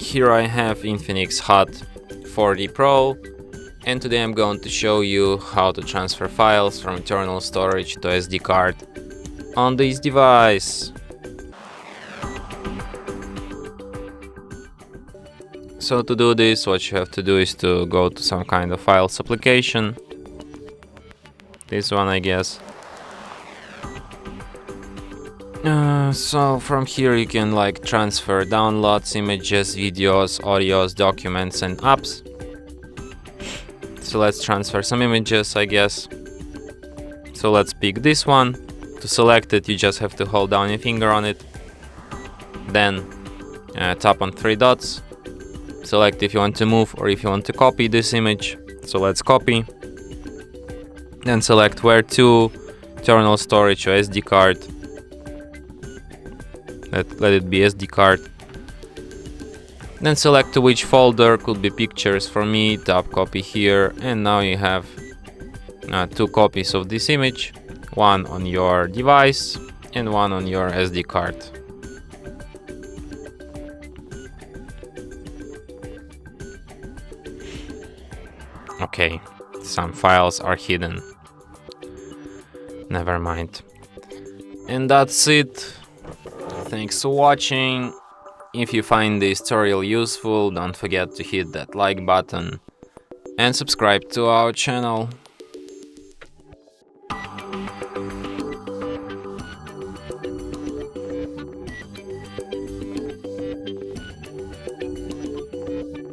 Here I have Infinix Hot 40 Pro, and today I'm going to show you how to transfer files from internal storage to SD card on this device. So to do this, what you have to do is to go to some kind of files application. This one, I guess. So from here you can transfer downloads, images, videos, audios, documents and apps. So let's transfer some images, I guess. So let's pick this one. To select it, you just have to hold down your finger on it. Then tap on three dots. Select if you want to move or if you want to copy this image. So let's copy. Then select where to, internal storage or SD card. Let it be SD card. Then select to which folder, could be pictures for me, tap copy here, and now you have two copies of this image, one on your device and one on your SD card. Okay, some files are hidden. Never mind. And that's it. Thanks for watching. If you find this tutorial useful, don't forget to hit that like button and subscribe to our channel.